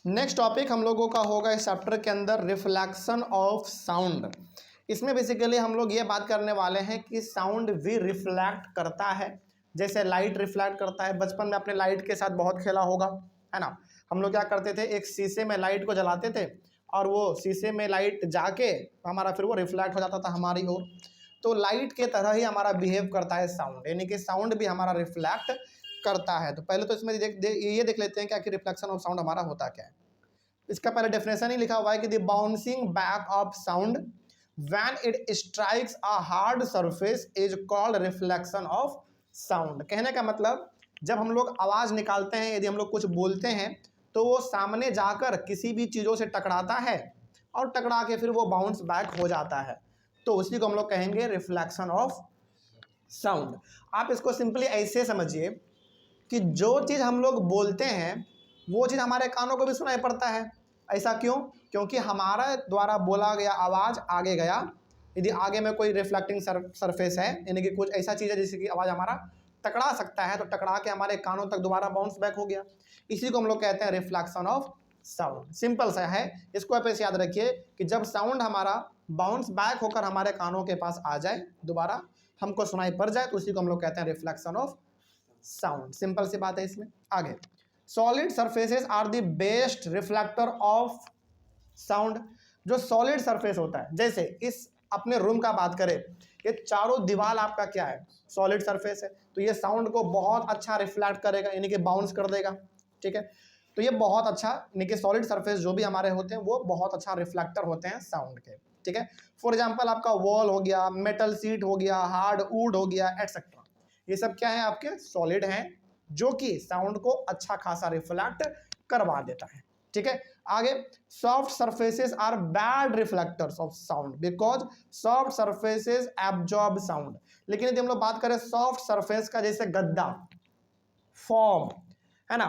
Next topic हम लोगों का होगा इस चैप्टर के अंदर रिफ्लेक्शन ऑफ साउंड। इसमें बेसिकली हम लोग ये बात करने वाले हैं कि साउंड भी रिफ्लेक्ट करता है, जैसे लाइट रिफ्लेक्ट करता है। बचपन में अपने लाइट के साथ बहुत खेला होगा, है ना। हम लोग क्या करते थे, एक शीशे में लाइट को जलाते थे और वो शीशे में लाइट जाके हमारा फिर वो रिफ्लेक्ट हो जाता था हमारी ओर। तो लाइट के तरह ही हमारा बिहेव करता है साउंड, यानी कि साउंड भी हमारा रिफ्लेक्ट करता है। तो पहले तो इसमें ये देख लेते हैं कि आखिर रिफ्लेक्शन ऑफ साउंड हमारा होता क्या है। इसका पहले डेफिनेशन ही लिखा हुआ है कि the bouncing back of sound when it strikes a hard surface is called reflection of sound. कहने का मतलब, जब हम लोग आवाज़ निकालते हैं, यदि हम लोग कुछ बोलते हैं तो वो सामने जाकर किसी भी चीज़ों से टकराता है और टकरा के फिर वो बाउंस बैक हो जाता है, तो उसी को हम लोग कहेंगे रिफ्लेक्शन ऑफ साउंड। आप इसको सिंपली ऐसे समझिए कि जो चीज़ हम लोग बोलते हैं वो चीज़ हमारे कानों को भी सुनाई पड़ता है। ऐसा क्यों? क्योंकि हमारा द्वारा बोला गया आवाज़ आगे गया। यदि आगे में कोई रिफ्लेक्टिंग सरफेस है, यानी कि कुछ ऐसा चीज़ है जिससे कि आवाज़ हमारा टकरा सकता है, तो टकरा के हमारे कानों तक दोबारा बाउंस बैक हो गया। इसी को हम लोग कहते हैं रिफ्लेक्शन ऑफ साउंड। सिंपल सा है, इसको आप ऐसे याद रखिए कि जब साउंड हमारा बाउंस बैक होकर हमारे कानों के पास आ जाए, दोबारा हमको सुनाई पड़ जाए, तो उसी को हम लोग कहते हैं रिफ्लेक्शन ऑफ साउंड। सिंपल सी बात है। इसमें आगे, solid surfaces are the best reflector of sound. जो सॉलिड सरफेस होता है, जैसे इस अपने रूम का बात करें, ये चारों दीवार आपका क्या है, सॉलिड सरफेस है, तो ये साउंड को बहुत अच्छा रिफ्लेक्ट करेगा, यानी कि बाउंस कर देगा। ठीक है, तो ये बहुत अच्छा, यानी कि सॉलिड सरफेस जो भी हमारे होते हैं वो बहुत अच्छा रिफ्लेक्टर होते हैं साउंड के। ठीक है, फॉर एग्जाम्पल आपका वॉल हो गया, मेटल सीट हो गया, हार्ड वुड हो गया, एटसेट्रा, ये सब क्या है, आपके सॉलिड हैं, जो कि साउंड को अच्छा खासा रिफ्लेक्ट करवा देता है। ठीक है, आगे, soft surfaces are bad reflectors of sound because soft surfaces absorb sound. लेकिन यदि हम लोग बात करें सॉफ्ट सरफेस का, जैसे गद्दा, फॉर्म, है ना,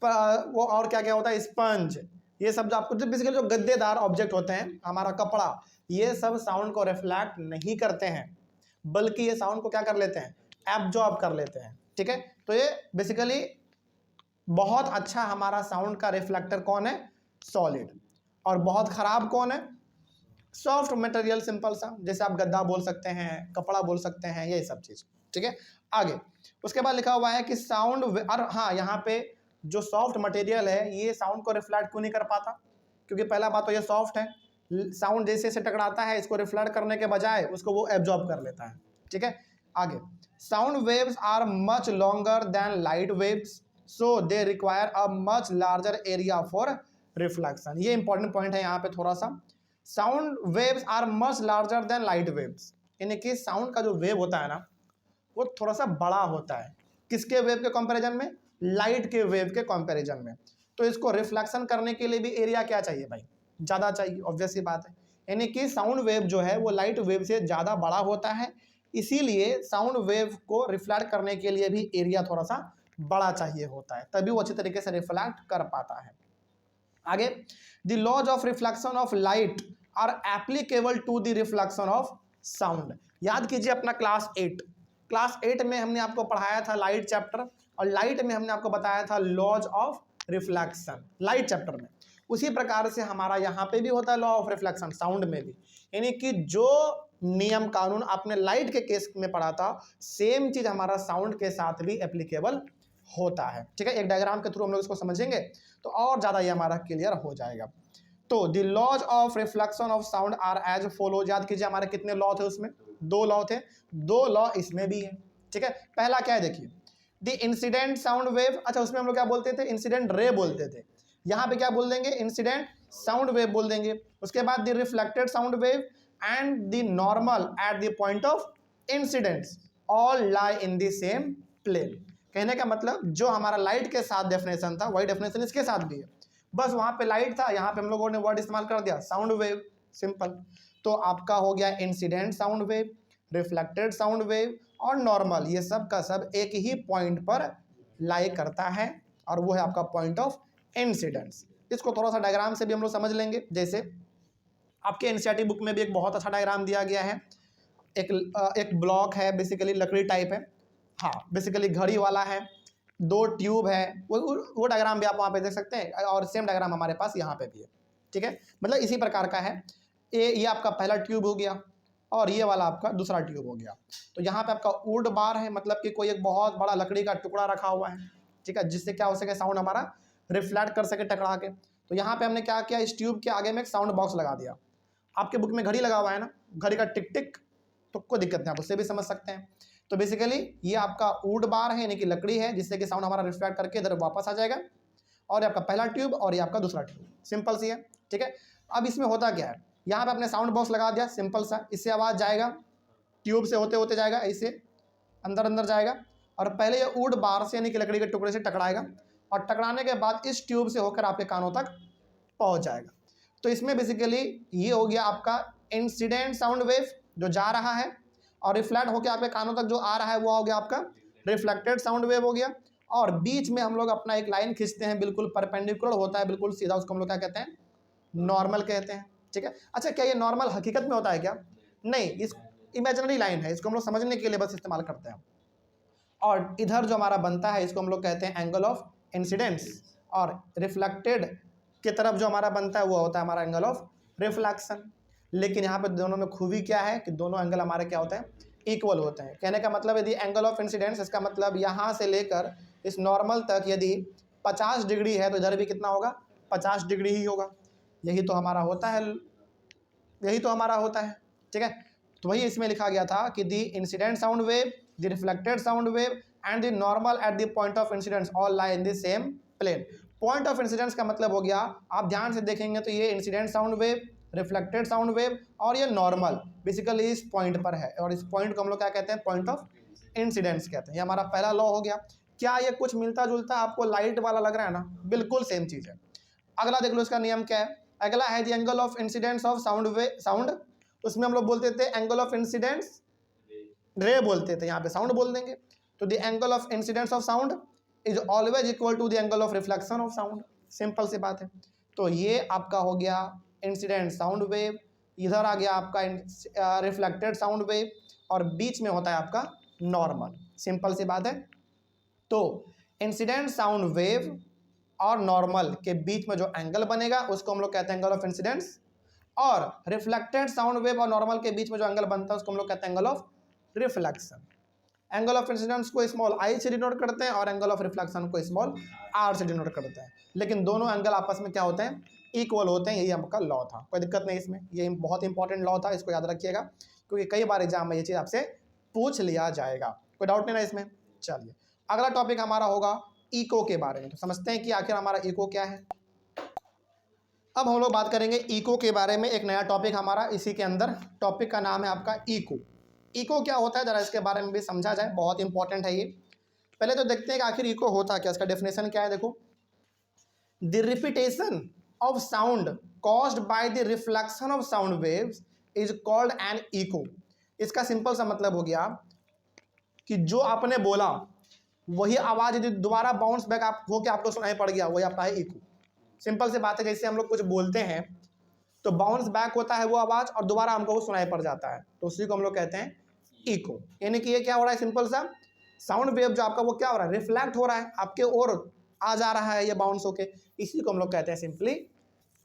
वो और क्या क्या होता है, स्पंज, ये सब जो आपको बेसिकली जो गद्देदार ऑब्जेक्ट होते हैं, हमारा कपड़ा, ये सब साउंड को रिफ्लेक्ट नहीं करते हैं, बल्कि ये साउंड को क्या कर लेते हैं, एब्जॉर्ब कर लेते हैं। ठीक है, तो ये बेसिकली बहुत अच्छा हमारा साउंड का रिफ्लेक्टर कौन है, सॉलिड। और बहुत खराब कौन है, सॉफ्ट मटेरियल। सिंपल सा, जैसे आप गद्दा बोल सकते हैं, कपड़ा बोल सकते हैं, ये सब चीज। ठीक है, आगे उसके बाद लिखा हुआ है कि साउंड, और हाँ, यहाँ पे जो सॉफ्ट मटेरियल है ये साउंड को रिफ्लेक्ट क्यों नहीं कर पाता, क्योंकि पहला बात तो ये सॉफ्ट है, साउंड जैसे से टकराता है, इसको रिफ्लेक्ट करने के बजाय उसको वो एब्जॉर्ब कर लेता है। ठीक है, आगे, sound waves are much longer than light waves so they require a much larger area for reflection. ये इंपॉर्टेंट पॉइंट है यहाँ पे थोड़ा सा। Sound waves are much larger than light waves, यानी कि साउंड का जो वेव होता है ना, वो थोड़ा सा बड़ा होता है। किसके वेव के कंपैरिजन में, लाइट के वेव के कंपैरिजन में। तो इसको रिफ्लेक्शन करने के लिए भी एरिया क्या चाहिए भाई, ज़्यादा चाहिए, ऑब्वियस सी बात है। यानी कि साउंड वेव जो है वो लाइट वेव से ज़्यादा बड़ा होता है, इसीलिए साउंड वेव को रिफ्लेक्ट करने के लिए भी एरिया थोड़ा सा बड़ा चाहिए होता है, तभी वो अच्छी तरीके से रिफ्लेक्ट कर पाता है। आगे, the laws of reflection of light are applicable to the reflection of sound. याद कीजिए अपना क्लास 8 में हमने आपको पढ़ाया था लाइट चैप्टर, और लाइट में हमने आपको बताया था laws of reflection, light chapter में। उसी प्रकार से हमारा यहाँ पे भी होता है लॉ ऑफ रिफ्लेक्शन साउंड में भी, यानी कि जो नियम कानून आपने लाइट के केस में पढ़ा था, सेम चीज हमारा साउंड के साथ भी एप्लीकेबल होता है। ठीक है, एक डायग्राम के थ्रू हम लोग इसको समझेंगे तो और ज़्यादा ये हमारा क्लियर हो जाएगा। तो the laws of reflection of sound are as follows. याद कीजिए हमारे कितने लॉ थे उसमें, 2 लॉ थे, 2 लॉ इसमें भी है। ठीक है, पहला क्या है देखिए, द इंसिडेंट साउंड वेव। अच्छा, उसमें हम लोग क्या बोलते थे, इंसिडेंट रे बोलते थे, यहाँ पे क्या बोल देंगे, इंसिडेंट साउंड वेव बोल देंगे। उसके बाद the reflected sound wave and the normal at the point of incidence all lie in the same plane. कहने का मतलब, जो हमारा लाइट के साथ डेफिनेशन था वही डेफिनेशन इसके साथ भी है, बस वहाँ पे लाइट था, यहाँ पे हम लोगों ने वर्ड इस्तेमाल कर दिया साउंड वेव। सिंपल। तो आपका हो गया incident sound wave, reflected sound wave और नॉर्मल, ये सब का सब एक ही पॉइंट पर लाई करता है, और वो है आपका पॉइंट ऑफ इंसिडेंस। इसको थोड़ा सा डायग्राम से भी हम लोग समझ लेंगे। जैसे आपके एनसीईआरटी बुक में भी एक बहुत अच्छा डायग्राम दिया गया है, एक ब्लॉक है, बेसिकली लकड़ी टाइप है, हाँ बेसिकली घड़ी वाला है, दो ट्यूब है, वो डायग्राम भी आप वहाँ पे देख सकते हैं, और सेम डायग्राम हमारे पास यहाँ पे भी है। ठीक है, मतलब इसी प्रकार का है। ये आपका पहला ट्यूब हो गया और ये वाला आपका दूसरा ट्यूब हो गया। तो यहाँ पे आपका वुड बार है, मतलब कि कोई एक बहुत बड़ा लकड़ी का टुकड़ा रखा हुआ है, ठीक है, जिससे क्या हो सके, साउंड हमारा रिफ्लेक्ट कर सके टकरा के। तो यहाँ पे हमने क्या किया, इस ट्यूब के आगे में एक साउंड बॉक्स लगा दिया। आपके बुक में घड़ी लगा हुआ है ना, घड़ी का टिक टिक, तो कोई दिक्कत नहीं, आप उससे भी समझ सकते हैं। तो बेसिकली ये आपका वुड बार है, यानी कि लकड़ी है, जिससे कि साउंड हमारा रिफ्लेक्ट करके इधर वापस आ जाएगा। और ये आपका पहला ट्यूब और ये आपका दूसरा ट्यूब, सिंपल सी है। ठीक है, अब इसमें होता क्या है, यहाँ पे आपने साउंड बॉक्स लगा दिया, सिंपल सा, इससे आवाज़ जाएगा, ट्यूब से होते होते जाएगा, ऐसे अंदर अंदर जाएगा, और पहले ये वुड बार से यानी कि लकड़ी के टुकड़े से टकराएगा, और टकराने के बाद इस ट्यूब से होकर आपके कानों तक पहुँच जाएगा। तो इसमें बेसिकली ये हो गया आपका इंसिडेंट साउंड वेव जो जा रहा है, और रिफ्लेक्ट होकर आपके कानों तक जो आ रहा है वो हो गया आपका रिफ्लेक्टेड साउंड वेव हो गया। और बीच में हम लोग अपना एक लाइन खींचते हैं, बिल्कुल परपेंडिकुलर होता है, बिल्कुल सीधा, उसको हम लोग क्या कहते हैं, नॉर्मल कहते हैं। ठीक है, अच्छा क्या ये नॉर्मल हकीकत में होता है क्या? नहीं, इस इमेजिनरी लाइन है, इसको हम लोग समझने के लिए बस इस्तेमाल करते हैं। और इधर जो हमारा बनता है इसको हम लोग कहते हैं एंगल ऑफ इंसिडेंस, और रिफ्लेक्टेड की तरफ जो हमारा बनता है वो होता है हमारा एंगल ऑफ रिफ्लेक्शन। लेकिन यहाँ पे दोनों में खूबी क्या है कि दोनों एंगल हमारे क्या होते हैं, इक्वल होते हैं। कहने का मतलब यदि एंगल ऑफ इंसिडेंस, इसका मतलब यहाँ से लेकर इस नॉर्मल तक यदि 50 डिग्री है तो इधर भी कितना होगा, 50 डिग्री ही होगा। यही तो हमारा होता है, यही तो हमारा होता है। ठीक है, तो वही इसमें लिखा गया था कि the incident sound wave, the reflected sound wave and the normal at the point of incidence all lie in the same plane. Point of incidence का मतलब हो गया, आप ध्यान से देखेंगे तो ये incident sound wave, reflected sound wave और ये नॉर्मल बेसिकली इस पॉइंट पर है, और इस पॉइंट को हम लोग क्या कहते हैं, पॉइंट ऑफ इंसिडेंस कहते हैं। ये हमारा पहला लॉ हो गया। क्या ये कुछ मिलता जुलता आपको लाइट वाला लग रहा है ना? बिल्कुल सेम चीज़ है। अगला देख लो, इसका नियम क्या है। अगला है the angle of incidence of sound, उसमें हम लोग बोलते थे एंगल ऑफ इंसिडेंस रे बोलते थे, यहाँ पे साउंड बोल देंगे। तो the angle of incidence of sound is always equal to the angle of reflection of sound, simple सी बात है। तो ये आपका हो गया इंसिडेंट साउंड वेव, इधर आ गया आपका रिफ्लेक्टेड साउंड वेव, और बीच में होता है आपका नॉर्मल, सिंपल सी बात है। तो इंसिडेंट साउंड वेव और नॉर्मल के बीच में जो एंगल बनेगा उसको हम लोग कहते हैं एंगल ऑफ इंसिडेंस, और रिफ्लेक्टेड साउंड वेव और नॉर्मल के बीच में जो एंगल बनता है उसको हम लोग कहते हैं angle of reflection. Angle of incidence को स्मॉल आई से डिनोट करते हैं और एंगल ऑफ रिफ्लेक्शन को स्मॉल आर से डिनोट करते हैं, लेकिन दोनों एंगल आपस में क्या होते हैं, इक्वल होते हैं। यही आपका लॉ था, कोई दिक्कत नहीं इसमें, ये बहुत इंपॉर्टेंट लॉ था, इसको याद रखिएगा क्योंकि कई बार एग्जाम में ये चीज़ आपसे पूछ लिया जाएगा, कोई डाउट नहीं ना इसमें। चलिए अगला टॉपिक हमारा होगा इको के बारे में। तो समझते हैं कि आखिर हमारा इको क्या है। अब हम लोग बात करेंगे इको के बारे में, एक नया टॉपिक हमारा इसी के अंदर, टॉपिक का नाम है आपका इको। इको क्या होता है जरा इसके बारे में भी समझा जाए, बहुत इंपॉर्टेंट है ये। पहले तो देखते हैं कि आखिर इको होता क्या, इसका डेफिनेशन क्या है। देखो, the repetition of sound caused by the reflection of sound waves is called an echo. इसका सिंपल सा मतलब हो गया कि जो आपने बोला वही आवाज़ यदि दोबारा बाउंस बैक आप होकर आपको सुनाई पड़ गया, वही आपका है इको। सिंपल सी बात है, जैसे हम लोग कुछ बोलते हैं तो बाउंस बैक होता है वो आवाज़ और दोबारा हमको वो सुनाई पड़ जाता है, तो उसी को हम लोग कहते हैं इको। यानी कि ये क्या हो रहा है, सिंपल सा साउंड वेव जो आपका वो क्या हो रहा है, रिफ्लेक्ट हो रहा है, आपके ओर आ जा रहा है ये बाउंस होके, इसी को हम लोग कहते हैं सिंपली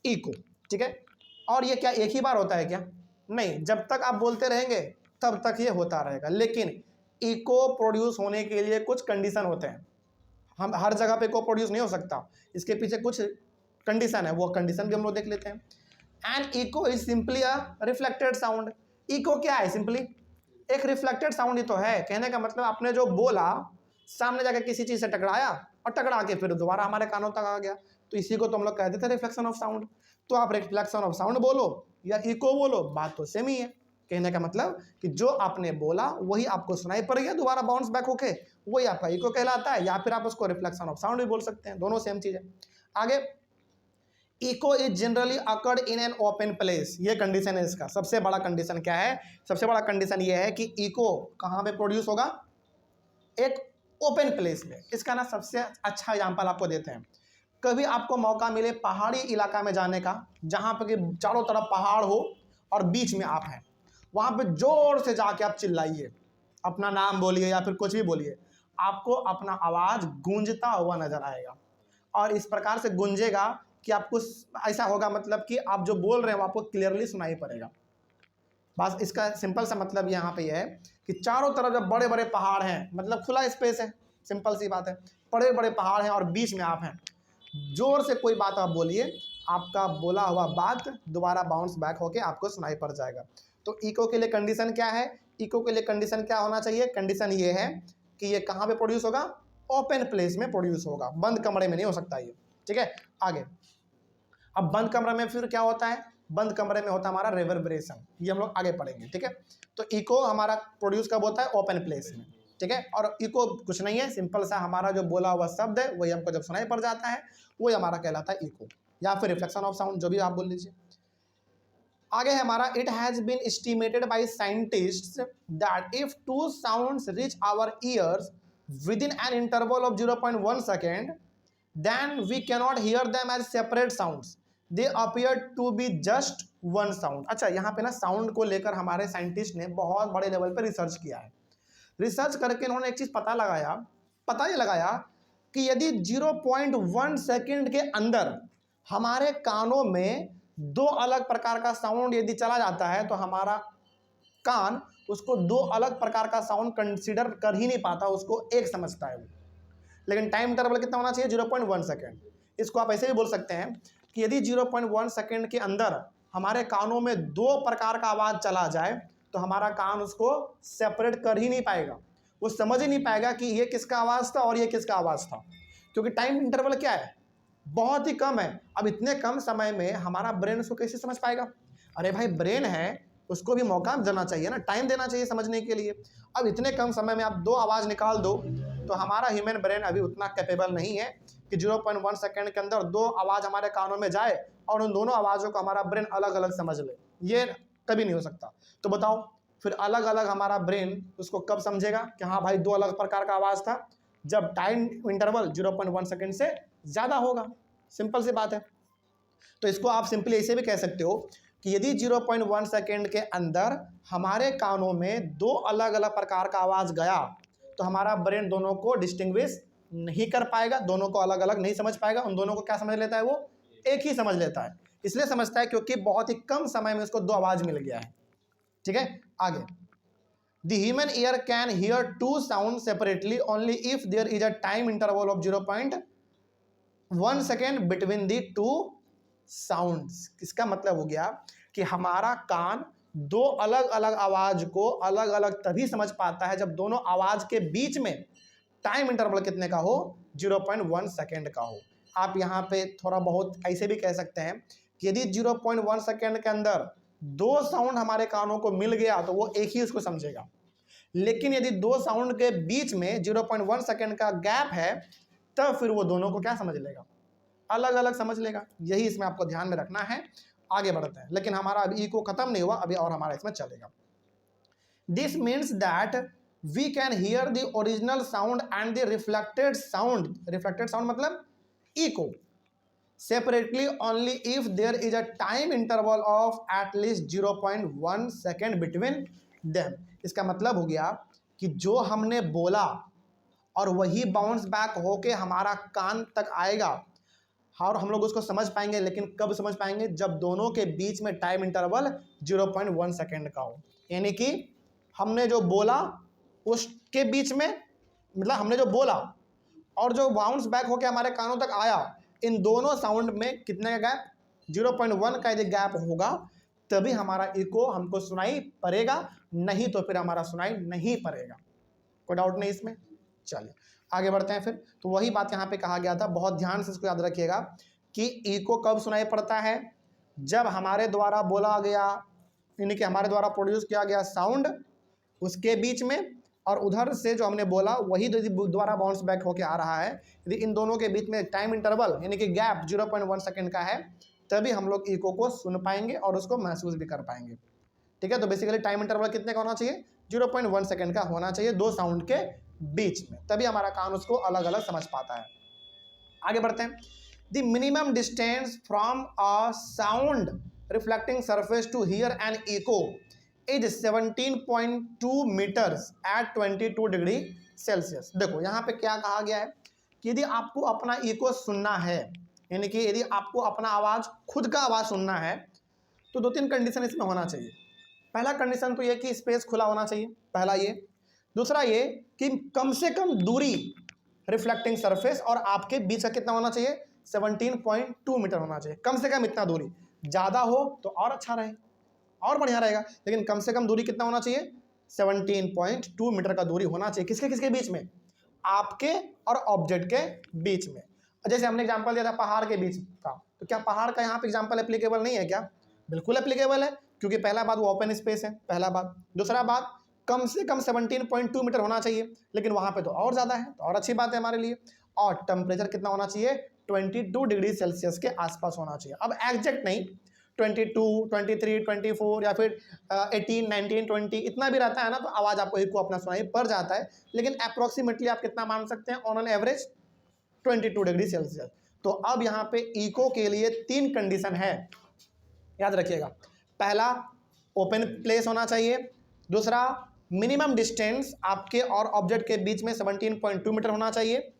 इको। ठीक है, और ये क्या एक ही बार होता है क्या? नहीं, जब तक आप बोलते रहेंगे तब तक ये होता रहेगा, लेकिन इको प्रोड्यूस होने के लिए कुछ कंडीशन होते हैं। हम हर जगह पे इको प्रोड्यूस नहीं हो सकता, इसके पीछे कुछ कंडीशन है, वो कंडीशन भी हम लोग देख लेते हैं। And echo is simply a reflected sound. Echo क्या है, सिंपली एक रिफ्लेक्टेड साउंड ही तो है। कहने का मतलब आपने जो बोला सामने जाकर किसी चीज़ से टकराया और टकरा के फिर दोबारा हमारे कानों तक आ गया, तो इसी को तो हम लोग कहते थे रिफ्लेक्शन ऑफ साउंड। तो आप रिफ्लेक्शन ऑफ साउंड बोलो या इको बोलो, बात तो सेम ही है। कहने का मतलब कि जो आपने बोला वही आपको सुनाई पड़ गया दोबारा बाउंस बैक होके, वही आपका इको कहलाता है, या फिर आप उसको रिफ्लेक्शन ऑफ साउंड भी बोल सकते हैं, दोनों सेम चीज़ है। आगे, echo is generally occurred in an open place. ये कंडीशन है इसका, सबसे बड़ा कंडीशन क्या है, सबसे बड़ा कंडीशन ये है कि इको कहाँ पे प्रोड्यूस होगा, एक ओपन प्लेस में। इसका ना सबसे अच्छा एग्जांपल आपको देते हैं। कभी आपको मौका मिले पहाड़ी इलाका में जाने का, जहाँ पे कि चारों तरफ पहाड़ हो और बीच में आप हैं, वहाँ पे जोर से जाके आप चिल्लाइए, अपना नाम बोलिए या फिर कुछ भी बोलिए, आपको अपना आवाज गूंजता हुआ नजर आएगा, और इस प्रकार से गूंजेगा कि आपको ऐसा होगा, मतलब कि आप जो बोल रहे हैं वो आपको क्लियरली सुनाई पड़ेगा। बस इसका सिंपल सा मतलब यहाँ पे है कि चारों तरफ जब बड़े बड़े पहाड़ हैं, मतलब खुला स्पेस है, सिंपल सी बात है, बड़े बड़े पहाड़ हैं और बीच में आप हैं, जोर से कोई बात आप बोलिए, आपका बोला हुआ बात दोबारा बाउंस बैक होके आपको सुनाई पड़ जाएगा। तो इको के लिए कंडीशन क्या है? इको के लिए कंडीशन क्या होना चाहिए? कंडीशन ये है कि ये कहाँ पे प्रोड्यूस होगा? ओपन प्लेस में प्रोड्यूस होगा, बंद कमरे में नहीं हो सकता ये। ठीक है, आगे। अब बंद कमरे में फिर क्या होता है? बंद कमरे में होता है हमारा रिवर्बरेशन, ये हम लोग आगे पढ़ेंगे। ठीक है, तो इको हमारा प्रोड्यूस कब होता है? ओपन प्लेस में। ठीक है, और इको कुछ नहीं है, सिंपल सा हमारा जो बोला हुआ शब्द है वही हमको जब सुनाई पड़ जाता है वही हमारा कहलाता है इको, या फिर रिफ्लेक्शन ऑफ साउंड, जो भी आप बोल लीजिए। आगे है हमारा, it has been estimated by scientists that if two sounds reach our ears within an interval of 0.1 second then we cannot hear them as separate sounds, they appear to be just one sound. अच्छा, यहाँ पे ना sound को लेकर हमारे scientist ने बहुत बड़े लेवल पर रिसर्च किया है। रिसर्च करके उन्होंने एक चीज पता ये लगाया कि यदि 0.1 सेकेंड के अंदर हमारे कानों में दो अलग प्रकार का साउंड यदि चला जाता है तो हमारा कान उसको दो अलग प्रकार का साउंड कंसीडर कर ही नहीं पाता, उसको एक समझता है वो। लेकिन टाइम इंटरवल कितना होना चाहिए? 0.1 सेकेंड। इसको आप ऐसे भी बोल सकते हैं कि यदि 0.1 सेकेंड के अंदर हमारे कानों में दो प्रकार का आवाज चला जाए तो हमारा कान उसको सेपरेट कर ही नहीं पाएगा, वो समझ ही नहीं पाएगा कि ये किसका आवाज था और ये किसका आवाज था, क्योंकि टाइम इंटरवल क्या है? बहुत ही कम है। अब इतने कम समय में हमारा ब्रेन उसको कैसे समझ पाएगा? अरे भाई, ब्रेन है, उसको भी मौका देना चाहिए ना, टाइम देना चाहिए समझने के लिए। अब इतने कम समय में आप दो आवाज निकाल दो तो हमारा ह्यूमन ब्रेन अभी उतना कैपेबल नहीं है कि 0.1 सेकेंड के अंदर दो आवाज हमारे कानों में जाए और उन दोनों आवाजों को हमारा ब्रेन अलग अलग समझ ले, ये कभी नहीं हो सकता। तो बताओ फिर अलग अलग हमारा ब्रेन उसको कब समझेगा कि हाँ भाई दो अलग प्रकार का आवाज था? जब टाइम इंटरवल 0.1 सेकेंड से ज्यादा होगा। सिंपल सी बात है। तो इसको आप सिंपली ऐसे भी कह सकते हो कि यदि 0.1 सेकेंड के अंदर हमारे कानों में दो अलग अलग प्रकार का आवाज गया तो हमारा ब्रेन दोनों को डिस्टिंग्विश नहीं कर पाएगा, दोनों को अलग अलग नहीं समझ पाएगा, उन दोनों को क्या समझ लेता है? वो एक ही समझ लेता है। इसलिए समझता है क्योंकि बहुत ही कम समय में उसको दो आवाज मिल गया है। ठीक है, आगे। The human ear can hear two sounds separately only if there is a time interval of 0.1 second between the two sounds. इसका मतलब हो गया कि हमारा कान दो अलग अलग आवाज को अलग अलग तभी समझ पाता है जब दोनों आवाज के बीच में टाइम इंटरवल कितने का हो? 0.1 सेकेंड का हो। आप यहाँ पे थोड़ा बहुत ऐसे भी कह सकते हैं कि यदि 0.1 सेकेंड के अंदर दो साउंड हमारे कानों को मिल गया तो वो एक ही उसको समझेगा, लेकिन यदि दो साउंड के बीच में 0.1 सेकेंड का गैप है तब फिर वो दोनों को क्या समझ लेगा? अलग अलग समझ लेगा। यही इसमें आपको ध्यान में रखना है। आगे बढ़ते हैं, लेकिन हमारा अभी इको खत्म नहीं हुआ, अभी और हमारा इसमें चलेगा। This means that we can hear the original sound and the reflected sound, reflected sound मतलब echo, separately only if there is a time interval of at least 0.1 second between them। इसका मतलब हो गया कि जो हमने बोला और वही बाउंस बैक होके हमारा कान तक आएगा और हम लोग उसको समझ पाएंगे, लेकिन कब समझ पाएंगे? जब दोनों के बीच में टाइम इंटरवल 0.1 सेकेंड का हो। यानी कि हमने जो बोला उसके बीच में, मतलब हमने जो बोला और जो बाउंस बैक होके हमारे कानों तक आया, इन दोनों साउंड में कितने का गैप? 0.1 का यदि गैप होगा तभी हमारा इको हमको सुनाई पड़ेगा, नहीं तो फिर हमारा सुनाई नहीं पड़ेगा। कोई डाउट नहीं इसमें? चलिए आगे बढ़ते हैं। फिर तो वही बात यहाँ पे कहा गया था, बहुत ध्यान से इसको याद रखिएगा कि इको कब सुनाई पड़ता है? जब हमारे द्वारा बोला गया, यानी कि हमारे द्वारा प्रोड्यूस किया गया साउंड उसके बीच में और उधर से जो हमने बोला वही यदि दोबारा बाउंस बैक होके आ रहा है, यदि इन दोनों के बीच में टाइम इंटरवल यानी कि गैप 0.1 सेकेंड का है तभी हम लोग इको को सुन पाएंगे और उसको महसूस भी कर पाएंगे। ठीक है, तो बेसिकली टाइम इंटरवल कितने का होना चाहिए? 0.1 सेकेंड का होना चाहिए दो साउंड के बीच में, तभी हमारा कान उसको अलग अलग समझ पाता है। आगे बढ़ते हैं। The minimum distance from a sound reflecting surface to hear an echo is 17.2 meters at 22 degree Celsius. देखो यहाँ पे क्या कहा गया है कि यदि आपको अपना इको सुनना है, यानी कि यदि आपको अपना आवाज़, खुद का आवाज़ सुनना है, तो 2-3 कंडीशन इसमें होना चाहिए। पहला कंडीशन तो ये कि स्पेस खुला होना चाहिए, पहला ये। दूसरा ये कि कम से कम दूरी रिफ्लेक्टिंग सरफेस और आपके बीच का कितना होना चाहिए, 17.2 मीटर होना चाहिए, कम से कम इतना दूरी। ज़्यादा हो तो और अच्छा रहे, और बढ़िया रहेगा, लेकिन कम से कम दूरी कितना होना चाहिए, 17.2 मीटर का दूरी होना चाहिए। किसके किसके बीच में, आपके और ऑब्जेक्ट के बीच में। जैसे हमने एग्जांपल दिया था पहाड़ के बीच का, तो क्या पहाड़ का यहाँ पे एग्जांपल एप्लीकेबल नहीं है क्या, बिल्कुल एप्लीकेबल है, क्योंकि पहला बात वो ओपन स्पेस है, पहला बात। दूसरा बात कम से कम 17.2 मीटर होना चाहिए, लेकिन वहाँ पे तो और ज़्यादा है, तो और अच्छी बात है हमारे लिए। और टेम्परेचर कितना होना चाहिए, 22 डिग्री सेल्सियस के आसपास होना चाहिए। अब एग्जैक्ट नहीं, 22, 23, 24 या फिर 18, 19, 20 इतना भी रहता है ना, तो आवाज़ आपको इको अपना सुनाई पड़ जाता है, लेकिन अप्रोक्सीमेटली आप कितना मान सकते हैं, on an average 22 degree Celsius. तो अब यहाँ पे इको के लिए 3 कंडीशन है, याद रखिएगा। पहला, ओपन प्लेस होना चाहिए। दूसरा, मिनिमम डिस्टेंस आपके और ऑब्जेक्ट के बीच में 17.2 मीटर होना चाहिए।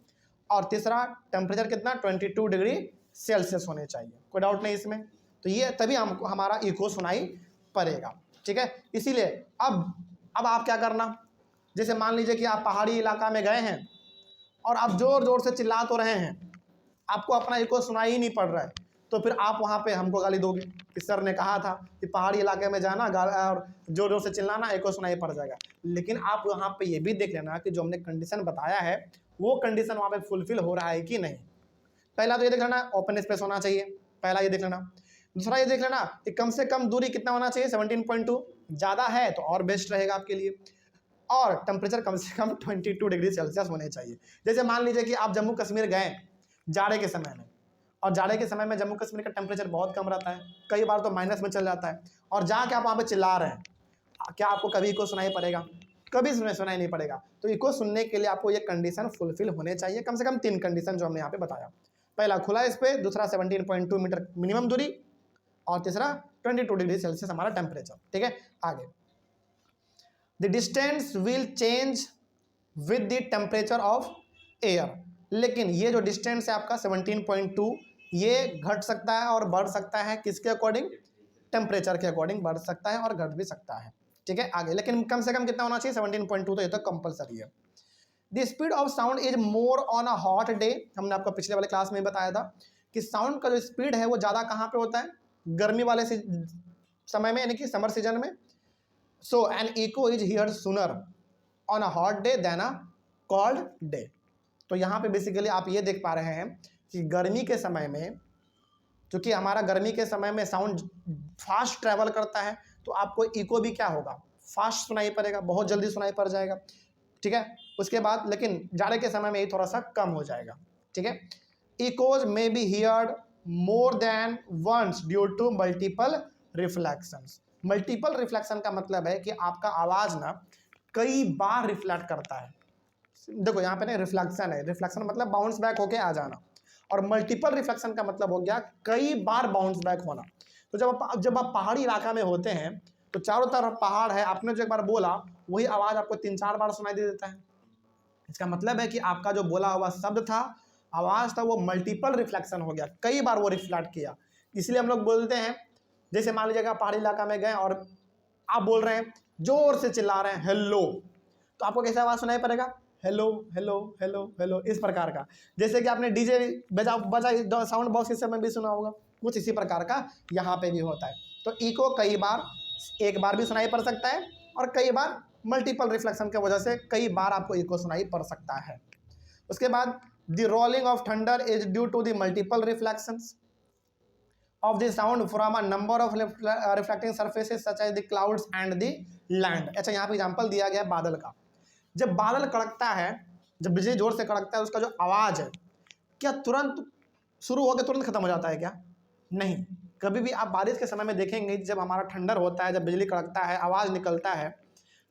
और तीसरा, टेम्परेचर कितना, 22 डिग्री सेल्सियस होने चाहिए। कोई डाउट नहीं इसमें, तो ये तभी हमको हमारा इको सुनाई पड़ेगा, ठीक है। इसीलिए अब आप क्या करना, जैसे मान लीजिए कि आप पहाड़ी इलाका में गए हैं और आप जोर जोर से चिल्ला तो रहे हैं, आपको अपना इको सुनाई ही नहीं पड़ रहा है, तो फिर आप वहाँ पे हमको गाली दोगे कि सर ने कहा था कि पहाड़ी इलाके में जाना और जोर जोर से चिल्लाना, इको सुनाई पड़ जाएगा। लेकिन आप वहाँ पे ये भी देख लेना कि जो हमने कंडीशन बताया है वो कंडीशन वहाँ पे फुलफिल हो रहा है कि नहीं। पहला तो ये देख लेना, ओपन स्पेस होना चाहिए, पहला ये देख लेना। दूसरा ये देख लेना कि कम से कम दूरी कितना होना चाहिए, 17.2, ज़्यादा है तो और बेस्ट रहेगा आपके लिए। और टेम्परेचर कम से कम 22 डिग्री सेल्सियस होने चाहिए। जैसे मान लीजिए कि आप जम्मू कश्मीर गए जाड़े के समय में, और जाड़े के समय में जम्मू कश्मीर का टेम्परेचर बहुत कम रहता है, कई बार तो माइनस में चल जाता है, और जाके आप वहाँ पे चिल्ला रहे हैं, क्या आपको कभी इको सुनाई पड़ेगा, कभी सुनाई नहीं पड़ेगा। तो इको सुनने के लिए आपको ये कंडीशन फुलफिल होने चाहिए, कम से कम 3 कंडीशन जो हमने यहाँ पे बताया। पहला, खुला स्पेस। दूसरा, 17.2 मीटर मिनिमम दूरी। और तीसरा, 22 डिग्री सेल्सियस हमारा टेम्परेचर, ठीक है। आगे, the distance will change with the temperature of air. लेकिन ये जो डिस्टेंस है आपका 17.2, ये घट सकता है और बढ़ सकता है, किसके अकॉर्डिंग, टेम्परेचर के अकॉर्डिंग बढ़ सकता है और घट भी सकता है, ठीक है। आगे, लेकिन कम से कम कितना होना चाहिए, 17.2, तो ये तो कंपलसरी है। The speed of sound is more on a hot day. हमने आपको पिछले वाले क्लास में बताया था कि साउंड का जो स्पीड है वो ज़्यादा कहाँ पे होता है, गर्मी वाले समय में, यानी कि समर सीजन में। So an echo is hear sooner on a hot day then a cold day. तो यहाँ पे बेसिकली आप ये देख पा रहे हैं कि गर्मी के समय में, क्योंकि हमारा गर्मी के समय में साउंड फास्ट ट्रैवल करता है, तो आपको इको भी क्या होगा, फास्ट सुनाई पड़ेगा, बहुत जल्दी सुनाई पड़ जाएगा, ठीक है। उसके बाद लेकिन जाड़े के समय में ये थोड़ा सा कम हो जाएगा, ठीक है। Echoes may be heard more than once due to multiple reflections. Multiple reflection का मतलब है कि आपका आवाज़ ना कई बार रिफ्लेक्ट करता है। देखो यहाँ पे ना रिफ्लेक्शन है, रिफ्लेक्शन मतलब बाउंस बैक होके आ जाना, और मल्टीपल रिफ्लेक्शन का मतलब हो गया कई बार बाउंस बैक होना। तो जब आप पहाड़ी इलाका में होते हैं तो चारों तरफ पहाड़ है, आपने जो एक बार बोला वही आवाज़ आपको 3-4 बार सुनाई दे देता है। इसका मतलब है कि आपका जो बोला हुआ शब्द था, आवाज़ था, वो मल्टीपल रिफ्लेक्शन हो गया, कई बार वो रिफ्लेक्ट किया। इसलिए हम लोग बोलते हैं, जैसे मान लीजिएगा पहाड़ी इलाका में गए और आप बोल रहे हैं, जोर से चिल्ला रहे हैं हेलो, तो आपको कैसा आवाज़ सुनाई पड़ेगा, हेलो हेलो हेलो हेलो, इस प्रकार का। जैसे कि आपने डीजे बजा साउंड बॉक्स इस समय भी सुना होगा, कुछ इसी प्रकार का यहाँ पे भी होता है। तो इको कई बार, एक बार भी सुनाई पड़ सकता है, और कई बार मल्टीपल रिफ्लेक्शन की वजह से कई बार आपको इको सुनाई पड़ सकता है। उसके बाद, the rolling of thunder is due to the multiple reflections of the sound from a number of reflecting surfaces such as the clouds and the land। अच्छा, यहाँ पे एग्जांपल दिया गया है बादल का। जब बादल कड़कता है, जब बिजली जोर से कड़कता है, उसका जो आवाज़ है क्या तुरंत शुरू होकर तुरंत खत्म हो जाता है क्या, नहीं। कभी भी आप बारिश के समय में देखेंगे, जब हमारा ठंडर होता है, जब बिजली कड़कता है, आवाज़ निकलता है,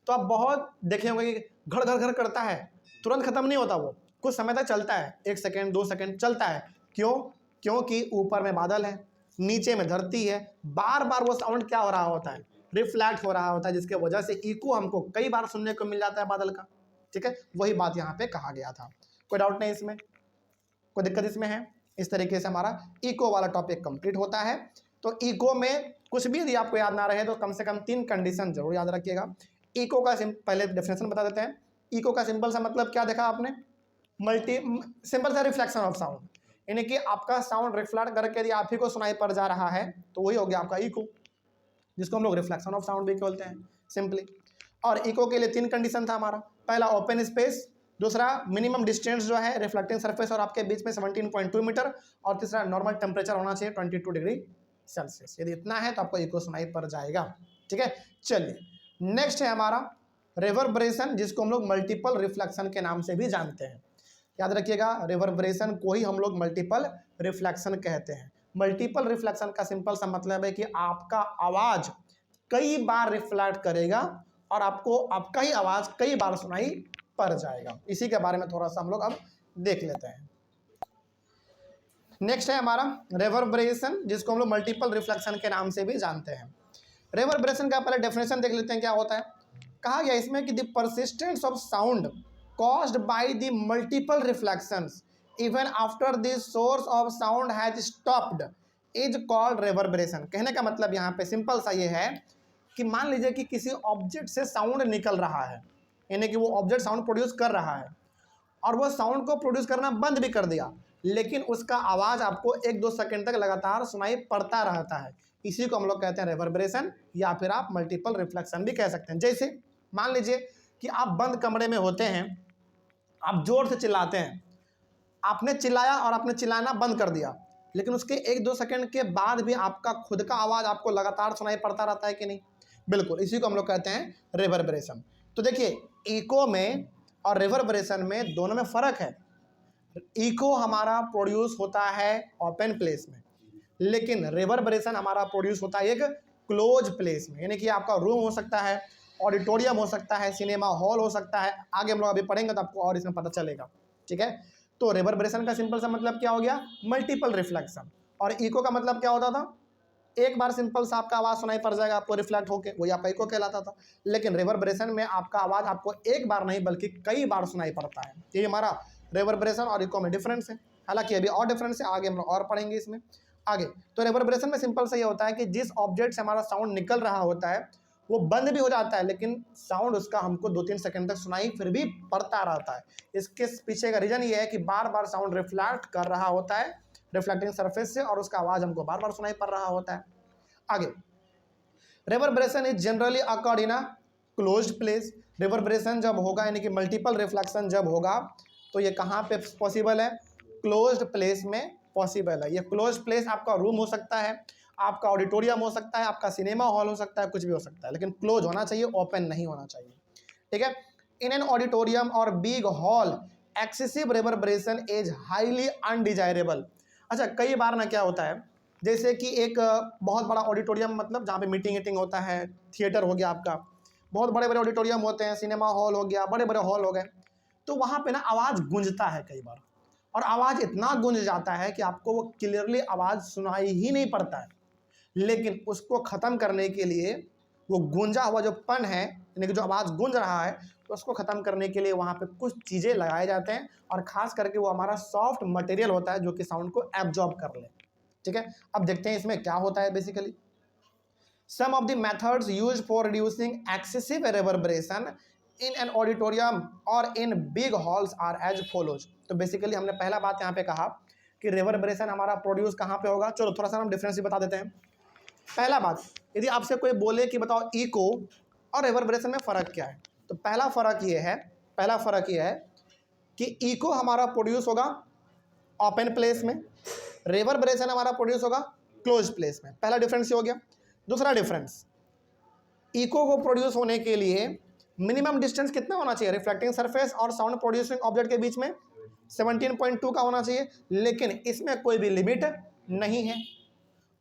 तो आप बहुत देखे होंगे कि घड़ घड़ घड़ करता है, तुरंत खत्म नहीं होता, वो कुछ समय तक चलता है, 1 सेकेंड 2 सेकेंड चलता है। क्यों, क्योंकि ऊपर में बादल है, नीचे में धरती है, बार बार वो साउंड क्या हो रहा होता है, रिफ्लेक्ट हो रहा होता है, जिसके वजह से इको हमको कई बार सुनने को मिल जाता है बादल का, ठीक है, वही बात यहाँ पे कहा गया था। कोई डाउट नहीं इसमें, कोई दिक्कत इसमें है? इस तरीके से हमारा इको वाला टॉपिक कंप्लीट होता है। तो इको में कुछ भी यदि आपको याद ना रहे तो कम से कम 3 कंडीशन जरूर याद रखिएगा। इको का पहले डेफिनेशन बता देते हैं। इको का सिंपल सा मतलब क्या देखा आपने? सिंपल सा रिफ्लेक्शन ऑफ साउंड, यानी कि आपका साउंड रिफ्लेक्ट करके यदि आप ही को सुनाई पड़ जा रहा है तो वही हो गया आपका इको, जिसको हम लोग रिफ्लेक्शन ऑफ साउंड भी बोलते हैं सिंपली। और इको के लिए 3 कंडीशन था हमारा। पहला ओपन स्पेस, दूसरा मिनिमम डिस्टेंस जो है रिफ्लेक्टिंग सरफेस और आपके बीच में 17.2 मीटर, और तीसरा नॉर्मल टेम्परेचर होना चाहिए 22 डिग्री सेल्सियस। यदि इतना है तो आपको इको सुनाई पड़ जाएगा। ठीक है, चलिए नेक्स्ट है हमारा रिवर्बरेशन, जिसको हम लोग मल्टीपल रिफ्लेक्शन के नाम से भी जानते हैं। याद रखिएगा, रिवर्बरेशन को ही हम लोग मल्टीपल रिफ्लेक्शन कहते हैं। मल्टीपल रिफ्लेक्शन का सिंपल सा मतलब है कि आपका आवाज कई बार रिफ्लेक्ट करेगा और आपको आपका ही आवाज कई बार सुनाई पड़ जाएगा। इसी के बारे में थोड़ा सा हम लोग अब देख लेते हैं। नेक्स्ट है हमारा रिवर्बरेशन, जिसको हम लोग मल्टीपल रिफ्लेक्शन के नाम से भी जानते हैं। रिवर्बरेशन का पहले डेफिनेशन देख लेते हैं क्या होता है। कहा गया इसमें कि the persistence of sound caused by the multiple reflections even after the source of sound has stopped is called reverberation। कहने का मतलब यहाँ पे सिंपल सा ये है कि मान लीजिए कि किसी ऑब्जेक्ट से साउंड निकल रहा है, यानी कि वो ऑब्जेक्ट साउंड प्रोड्यूस कर रहा है और वो साउंड को प्रोड्यूस करना बंद भी कर दिया, लेकिन उसका आवाज़ आपको 1-2 सेकंड तक लगातार सुनाई पड़ता रहता है। इसी को हम लोग कहते हैं रिवर्बरेशन, या फिर आप मल्टीपल रिफ्लेक्शन भी कह सकते हैं। जैसे मान लीजिए कि आप बंद कमरे में होते हैं, आप जोर से चिल्लाते हैं, आपने चिल्लाया और आपने चिल्लाना बंद कर दिया, लेकिन उसके 1-2 सेकंड के बाद भी आपका खुद का आवाज़ आपको लगातार सुनाई पड़ता रहता है कि नहीं? बिल्कुल, इसी को हम लोग कहते हैं रिवर्बरेशन। तो देखिए, इको में और रिवर्बरेशन में दोनों में फ़र्क है। इको हमारा प्रोड्यूस होता है ओपन प्लेस में, लेकिन रिवर्बरेशन हमारा प्रोड्यूस होता है एक क्लोज प्लेस में, यानी कि आपका रूम हो सकता है, ऑडिटोरियम हो सकता है, सिनेमा हॉल हो सकता है। आगे हम लोग अभी पढ़ेंगे तो आपको और इसमें पता चलेगा। ठीक है, तो रिवर्बरेशन का सिंपल सा मतलब क्या हो गया? Multiple reflection. और इको का मतलब क्या होता था? एक बार सिंपल सा आपका आवाज़ सुनाई पड़ जाएगा आपको रिफ्लेक्ट होकर, वही आपका इको कहलाता था। लेकिन रिवर्बरेशन में आपका आवाज़ आपको एक बार नहीं बल्कि कई बार सुनाई पड़ता है। ये हमारा रिवर्बरेशन और इको में डिफरेंस है। हालांकि अभी और डिफरेंस है, आगे हम लोग और पढ़ेंगे इसमें आगे। तो रिवर्बरेशन में सिंपल सा ये होता है कि जिस ऑब्जेक्ट से हमारा साउंड निकल रहा होता है वो बंद भी हो जाता है, लेकिन साउंड उसका हमको 2-3 सेकंड तक सुनाई फिर भी पड़ता रहता है। इसके पीछे का रीजन ये है कि बार बार साउंड रिफ्लेक्ट कर रहा होता है रिफ्लेक्टिंग सरफेस से, और उसका आवाज़ हमको बार बार सुनाई पड़ रहा होता है। आगे, reverberation is generally occurred in a closed place. Reverberation जब होगा, यानी कि मल्टीपल रिफ्लेक्शन जब होगा, तो ये कहाँ पे पॉसिबल है? क्लोज्ड प्लेस में पॉसिबल है। ये क्लोज्ड प्लेस आपका रूम हो सकता है, आपका ऑडिटोरियम हो सकता है, आपका सिनेमा हॉल हो सकता है, कुछ भी हो सकता है, लेकिन क्लोज होना चाहिए, ओपन नहीं होना चाहिए। ठीक है, इन एन ऑडिटोरियम और big hall excessive reverberation is highly undesirable. अच्छा, कई बार ना क्या होता है, जैसे कि एक बहुत बड़ा ऑडिटोरियम, मतलब जहाँ पे मीटिंग होता है, थिएटर हो गया आपका, बहुत बड़े बड़े ऑडिटोरियम होते हैं, सिनेमा हॉल हो गया, बड़े बड़े हॉल हो गए, तो वहाँ पे ना आवाज़ गूंजता है कई बार, और आवाज़ इतना गूंज जाता है कि आपको वो क्लियरली आवाज़ सुनाई ही नहीं पड़ता है। लेकिन उसको ख़त्म करने के लिए वो गूंजा हुआ जो पन है, यानी कि जो आवाज़ गूंज रहा है, तो उसको ख़त्म करने के लिए वहाँ पे कुछ चीज़ें लगाए जाते हैं, और ख़ास करके वो हमारा सॉफ्ट मटेरियल होता है जो कि साउंड को एब्जॉर्ब कर ले। ठीक है, अब देखते हैं इसमें क्या होता है basically. Some of the methods used for reducing excessive reverberation in an auditorium और in big halls are as follows. तो बेसिकली हमने पहला बात यहाँ पे कहा कि रिवर्बरेशन हमारा प्रोड्यूस कहाँ पे होगा। चलो थोड़ा सा हम डिफरेंस भी बता देते हैं। पहला बात, यदि आपसे कोई बोले कि बताओ इको और रिवर्बरेशन में फ़र्क क्या है, तो पहला फ़र्क ये है कि इको हमारा प्रोड्यूस होगा ओपन प्लेस में, रिवर्बरेशन हमारा प्रोड्यूस होगा क्लोज प्लेस में। पहला डिफरेंस ये हो गया। दूसरा डिफरेंस, इको को प्रोड्यूस होने के लिए मिनिमम डिस्टेंस कितना होना चाहिए रिफ्लेक्टिंग सरफेस और साउंड प्रोड्यूसिंग ऑब्जेक्ट के बीच में? 17.2 का होना चाहिए, लेकिन इसमें कोई भी लिमिट नहीं है।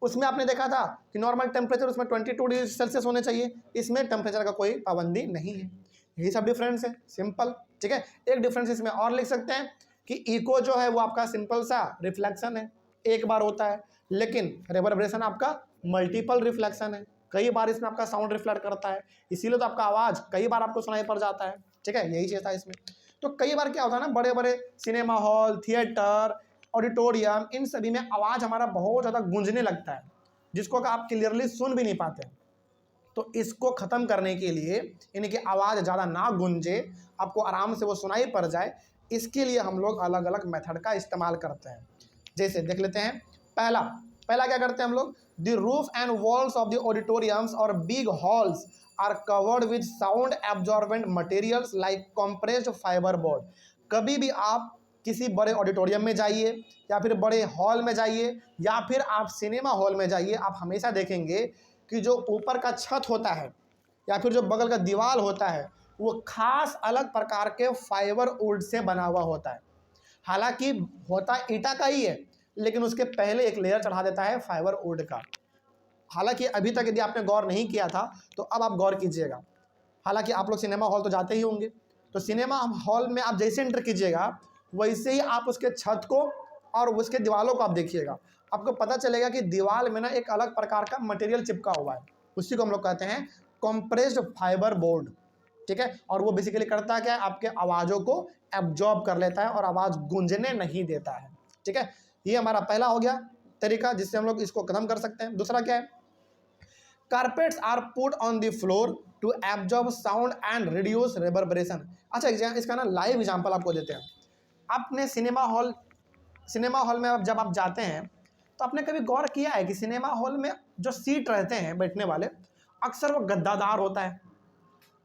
उसमें आपने देखा था कि नॉर्मल टेम्परेचर उसमें 22 डिग्री सेल्सियस होने चाहिए, इसमें टेम्परेचर का कोई पाबंदी नहीं है। यही सब डिफरेंस है, सिंपल। ठीक है, एक डिफरेंस इसमें और लिख सकते हैं कि इको जो है वो आपका सिंपल सा रिफ्लेक्शन है, एक बार होता है, लेकिन रिवर्बरेशन आपका मल्टीपल रिफ्लेक्शन है, कई बार इसमें आपका साउंड रिफ्लेक्ट करता है, इसीलिए तो आपका आवाज़ कई बार आपको सुनाई पड़ जाता है। ठीक है, यही चीज़ था इसमें। तो कई बार क्या होता है ना, बड़े बड़े सिनेमा हॉल, थिएटर, ऑडिटोरियम, इन सभी में आवाज़ हमारा बहुत ज़्यादा गूंजने लगता है, जिसको आप क्लियरली सुन भी नहीं पाते। तो इसको ख़त्म करने के लिए, यानी कि आवाज़ ज़्यादा ना गूंजे, आपको आराम से वो सुनाई पड़ जाए, इसके लिए हम लोग अलग अलग मेथड का इस्तेमाल करते हैं। जैसे देख लेते हैं, पहला पहला क्या करते हैं हम लोग, the roof and walls of the auditoriums और big halls are covered with sound absorbent materials like compressed fibre board. कभी भी आप किसी बड़े ऑडिटोरियम में जाइए, या फिर बड़े हॉल में जाइए, या फिर आप सिनेमा हॉल में जाइए, आप हमेशा देखेंगे कि जो ऊपर का छत होता है या फिर जो बगल का दीवार होता है, वो खास अलग प्रकार के फाइबर वुड से बना हुआ होता है। हालांकि होता ईटा का ही है, लेकिन उसके पहले एक लेयर चढ़ा देता है फाइबर वुड का। हालांकि अभी तक यदि आपने गौर नहीं किया था तो अब आप गौर कीजिएगा। हालांकि आप लोग सिनेमा हॉल तो जाते ही होंगे, तो सिनेमा हॉल में आप जैसे एंटर कीजिएगा, वैसे ही आप उसके छत को और उसके दीवारों को आप देखिएगा, आपको पता चलेगा कि दीवार में ना एक अलग प्रकार का मटेरियल चिपका हुआ है। उसी को हम लोग कहते हैं कंप्रेस्ड फाइबर बोर्ड। ठीक है, और वो बेसिकली करता क्या है, आपके आवाज़ों को एब्जॉर्ब कर लेता है और आवाज़ गूंजने नहीं देता है। ठीक है, ये हमारा पहला हो गया तरीका जिससे हम लोग इसको खत्म कर सकते हैं। दूसरा क्या है, carpets are put on the floor to absorb sound and reduce reverberation. अच्छा, इसका ना लाइव एग्जांपल आपको देते हैं। आपने सिनेमा हॉल में जब आप जाते हैं, तो आपने कभी गौर किया है कि सिनेमा हॉल में जो सीट रहते हैं बैठने वाले, अक्सर वो गद्दादार होता है,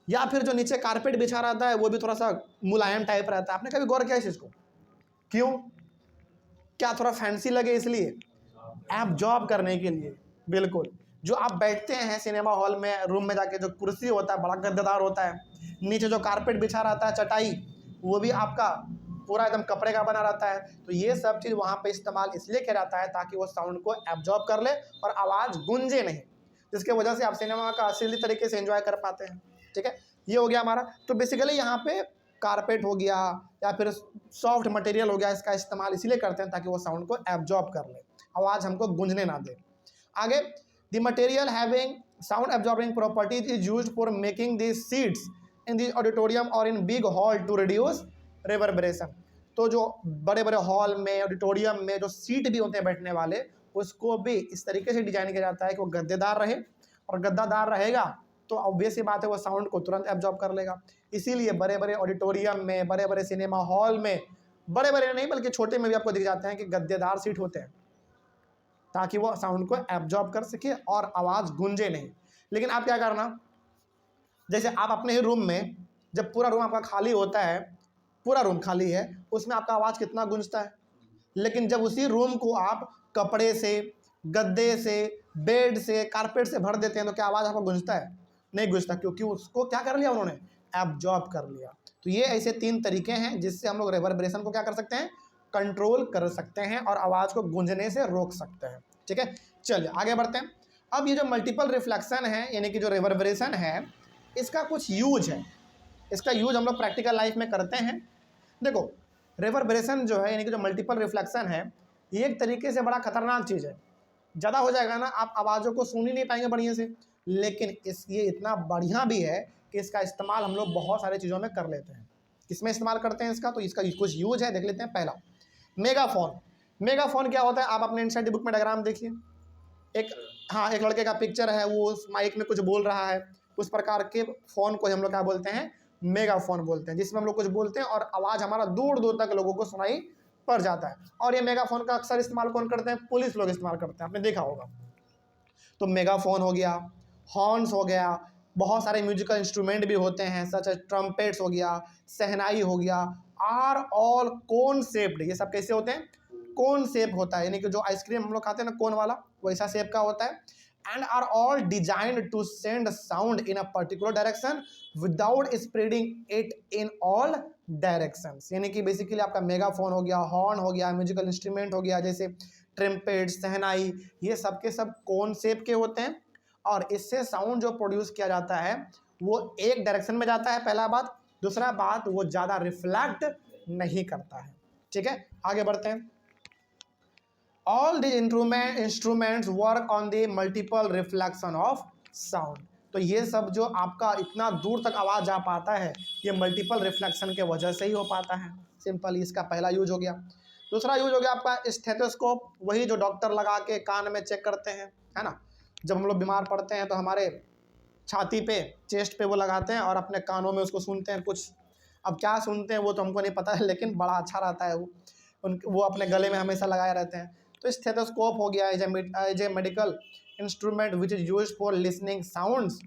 या फिर जो नीचे कारपेट बिछा रहता है वो भी थोड़ा सा मुलायम टाइप रहता है। आपने कभी गौर किया इस चीज़ को? क्यों? क्या थोड़ा फैंसी लगे इसलिए? एब्जॉर्ब करने के लिए। बिल्कुल, जो आप बैठते हैं सिनेमा हॉल में, रूम में जाके, जो कुर्सी होता है बड़ा गद्देदार होता है, नीचे जो कारपेट बिछा रहता है, चटाई, वो भी आपका पूरा एकदम कपड़े का बना रहता है। तो ये सब चीज़ वहाँ पे इस्तेमाल इसलिए किया जाता है ताकि वो साउंड को एब्जॉर्ब कर ले और आवाज़ गूंजे नहीं, जिसके वजह से आप सिनेमा का असली तरीके से एंजॉय कर पाते हैं। ठीक है, ये हो गया हमारा। तो बेसिकली यहाँ पे कारपेट हो गया या फिर सॉफ्ट मटेरियल हो गया, इसका इस्तेमाल इसीलिए करते हैं ताकि वो साउंड को एब्जॉर्ब कर ले, आवाज़ हमको गूंजने ना दे। आगे, the material having sound absorbing properties is used for making the seats in the auditorium और in big hall to reduce reverberation. तो जो बड़े बड़े हॉल में, ऑडिटोरियम में जो सीट भी होते हैं बैठने वाले, उसको भी इस तरीके से डिजाइन किया जाता है कि वो गद्देदार रहे, और गद्दादार रहेगा तो ऑब्वियस ही बात है वो साउंड को तुरंत एब्जॉर्ब कर लेगा। इसीलिए बड़े बड़े ऑडिटोरियम में, बड़े बड़े सिनेमा हॉल में, बड़े बड़े नहीं बल्कि छोटे में भी आपको दिख जाते हैं कि गद्देदार सीट होते हैं, ताकि वो साउंड को एब्जॉर्ब कर सके और आवाज़ गूंजे नहीं। लेकिन आप क्या करना, जैसे आप अपने ही रूम में, जब पूरा रूम आपका खाली होता है, पूरा रूम खाली है, उसमें आपका आवाज़ कितना गूंजता है। लेकिन जब उसी रूम को आप कपड़े से, गद्दे से, बेड से, कारपेट से भर देते हैं, तो क्या आवाज़ आपको गूंजता है? नहीं गूंजता, क्योंकि उसको क्या कर लिया उन्होंने, एब्जॉर्ब कर लिया। तो ये ऐसे 3 तरीके हैं जिससे हम लोग रिवर्बरेशन को क्या कर सकते हैं, कंट्रोल कर सकते हैं और आवाज़ को गूंजने से रोक सकते हैं। ठीक है, चलिए आगे बढ़ते हैं। अब ये जो मल्टीपल रिफ्लेक्शन है, यानी कि जो रिवर्बरेशन है, इसका कुछ यूज है। इसका यूज हम लोग प्रैक्टिकल लाइफ में करते हैं। देखो, रिवर्बरेशन जो है, यानी कि जो मल्टीपल रिफ्लेक्शन है, ये एक तरीके से बड़ा खतरनाक चीज़ है। ज़्यादा हो जाएगा ना, आप आवाज़ों को सुन ही नहीं पाएंगे बढ़िया से। लेकिन ये इतना बढ़िया भी है कि इसका इस्तेमाल हम लोग बहुत सारी चीज़ों में कर लेते हैं। किसमें इस्तेमाल करते हैं इसका, तो इसका कुछ यूज है, देख लेते हैं। पहला, मेगाफोन। मेगाफोन क्या होता है, आप अपने इनसाइड बुक में डायग्राम देखिए। एक लड़के का पिक्चर है, वो उस माइक में कुछ बोल रहा है। उस प्रकार के फ़ोन को हम लोग क्या बोलते हैं, मेगाफोन बोलते हैं, जिसमें हम लोग कुछ बोलते हैं और आवाज़ हमारा दूर दूर तक लोगों को सुनाई पड़ जाता है। और ये मेगाफोन का अक्सर इस्तेमाल कौन करते हैं, पुलिस लोग इस्तेमाल करते हैं, आपने देखा होगा। तो मेगाफोन हो गया, हॉर्न्स हो गया, बहुत सारे म्यूजिकल इंस्ट्रूमेंट भी होते हैं, सच एज ट्रम्पेट्स हो गया, शहनाई हो गया, आर ऑल कोन शेप्ड। ये सब कैसे होते हैं, कोन शेप होता है, यानी कि जो आइसक्रीम हम लोग खाते हैं ना कोन वाला, वैसा शेप का होता है। And are all designed to send sound in a particular direction without spreading it in all directions. यानी कि बेसिकली आपका मेगाफोन हो गया, हॉर्न हो गया, म्यूजिकल इंस्ट्रूमेंट हो गया, जैसे ट्रम्पेट, शहनाई, ये सब के सब कोन शेप के होते हैं। और इससे साउंड जो प्रोड्यूस किया जाता है वो एक डायरेक्शन में जाता है, पहला बात। दूसरा बात, वो ज़्यादा रिफ्लेक्ट नहीं करता है। ठीक है, आगे बढ़ते हैं। All these instruments work on the multiple reflection of sound. तो ये सब जो आपका इतना दूर तक आवाज़ जा पाता है, ये मल्टीपल रिफ्लेक्शन के वजह से ही हो पाता है। सिंपल, इसका पहला यूज हो गया। दूसरा यूज हो गया आपका स्टेथोस्कोप, वही जो डॉक्टर लगा के कान में चेक करते हैं, है ना। जब हम लोग बीमार पड़ते हैं तो हमारे छाती पे, चेस्ट पे वो लगाते हैं और अपने कानों में उसको सुनते हैं कुछ। अब क्या सुनते हैं वो तो हमको नहीं पता है, लेकिन बड़ा अच्छा रहता है वो अपने गले में हमेशा लगाए रहते हैं। तो स्टेथोस्कोप हो गया as a medical instrument which is used for listening sounds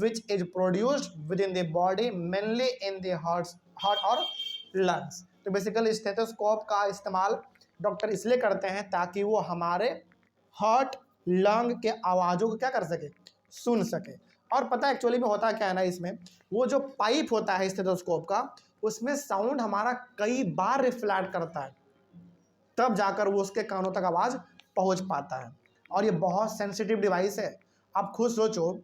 which is produced within the body mainly in the heart और लंग्स। तो बेसिकली स्टेथोस्कोप का इस्तेमाल डॉक्टर इसलिए करते हैं ताकि वो हमारे हार्ट लंग के आवाज़ों को क्या कर सके, सुन सके। और पता है एक्चुअली में होता क्या है ना, इसमें वो जो पाइप होता है स्टेथोस्कोप का, उसमें साउंड हमारा कई बार रिफ्लेक्ट करता है, तब जाकर वो उसके कानों तक आवाज़ पहुंच पाता है। और ये बहुत सेंसिटिव डिवाइस है। आप खुद सोचो,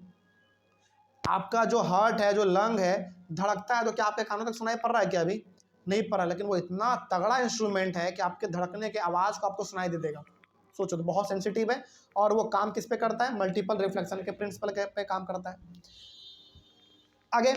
आपका जो हार्ट है, जो लंग है, धड़कता है तो क्या आपके कानों तक सुनाई पड़ रहा है क्या? अभी नहीं पड़ रहा है, लेकिन वो इतना तगड़ा इंस्ट्रूमेंट है कि आपके धड़कने के आवाज़ को आपको सुनाई दे देगा। सोचो, तो बहुत सेंसिटिव है। और वो काम किस पे करता है? मल्टीपल रिफ्लेक्शन के प्रिंसिपल पे काम करता है। आगे,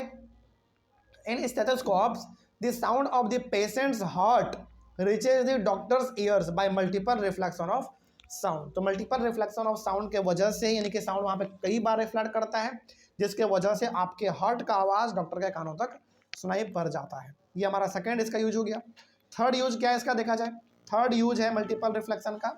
in stethoscopes the sound of the patient's heart reaches the doctor's ears by multiple reflection of sound. तो मल्टीपल रिफ्लेक्शन ऑफ साउंड के वजह से, यानी कि साउंड वहाँ पे कई बार रिफ्लेक्ट करता है, जिसके वजह से आपके हार्ट का आवाज़ डॉक्टर के कानों तक सुनाई पड़ जाता है। ये हमारा सेकेंड इसका यूज हो गया। थर्ड यूज क्या है इसका, देखा जाए। थर्ड यूज है मल्टीपल रिफ्लेक्शन का,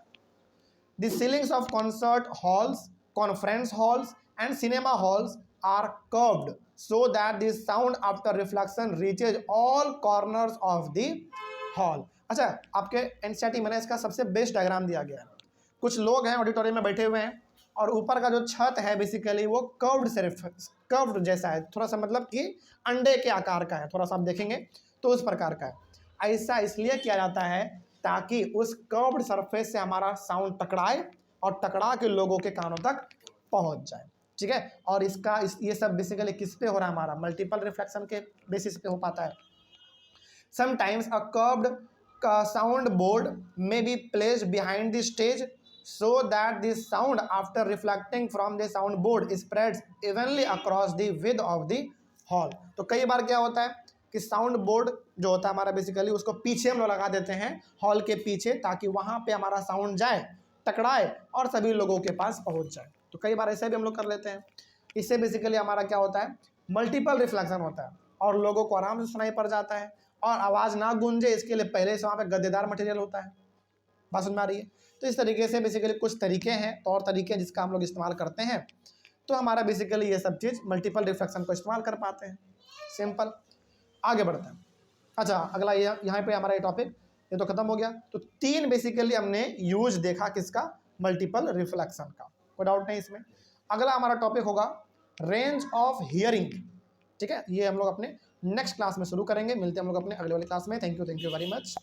the ceilings of concert halls, conference halls and cinema halls are curved so that the sound after reflection reaches all corners of the hall। अच्छा, आपके एनसीईआरटी में इसका सबसे बेस्ट डायग्राम दिया गया है। कुछ लोग हैं ऑडिटोरियम में बैठे हुए हैं और ऊपर का जो छत है बेसिकली वो कर्व्ड जैसा है, थोड़ा सा मतलब कि अंडे के आकार का है, थोड़ा सा आप देखेंगे तो उस प्रकार का है। ऐसा इसलिए किया जाता है ताकि उस कर्व्ड सरफेस से हमारा साउंड टकराए और टकरा के लोगों के कानों तक पहुंच जाए। ठीक है। और ये सब बेसिकली किस पे हो रहा है? हमारा मल्टीपल रिफ्लेक्शन के बेसिस पे हो पाता है। Sometimes a curved sound board may be placed behind the stage so that the sound after reflecting from the sound board spreads evenly across the width of the hall। तो कई बार क्या होता है कि साउंड बोर्ड जो होता है हमारा बेसिकली उसको पीछे हम लोग लगा देते हैं, हॉल के पीछे, ताकि वहाँ पे हमारा साउंड जाए, टकराए और सभी लोगों के पास पहुँच जाए। तो कई बार ऐसे भी हम लोग कर लेते हैं। इससे बेसिकली हमारा क्या होता है, मल्टीपल रिफ्लेक्शन होता है और लोगों को आराम से सुनाई पड़ जाता है। और आवाज़ ना गूंजे इसके लिए पहले से वहाँ पे गद्देदार मटेरियल होता है। बात समझ में आ रही है? तो इस तरीके से बेसिकली कुछ तरीके हैं, तौर तरीके हैं जिसका हम लोग इस्तेमाल करते हैं, तो हमारा बेसिकली ये सब चीज़ मल्टीपल रिफ्लेक्शन को इस्तेमाल कर पाते हैं। सिंपल। आगे बढ़ते हैं। अच्छा, अगला यहाँ पे हमारा ये टॉपिक ये तो खत्म हो गया। तो 3 बेसिकली हमने यूज देखा किसका, मल्टीपल रिफ्लेक्शन का, कोई डाउट नहीं इसमें। अगला हमारा टॉपिक होगा रेंज ऑफ हियरिंग। ठीक है, ये हम लोग अपने नेक्स्ट क्लास में शुरू करेंगे। मिलते हैं हम लोग अपने अगले वाले क्लास में। Thank you very much.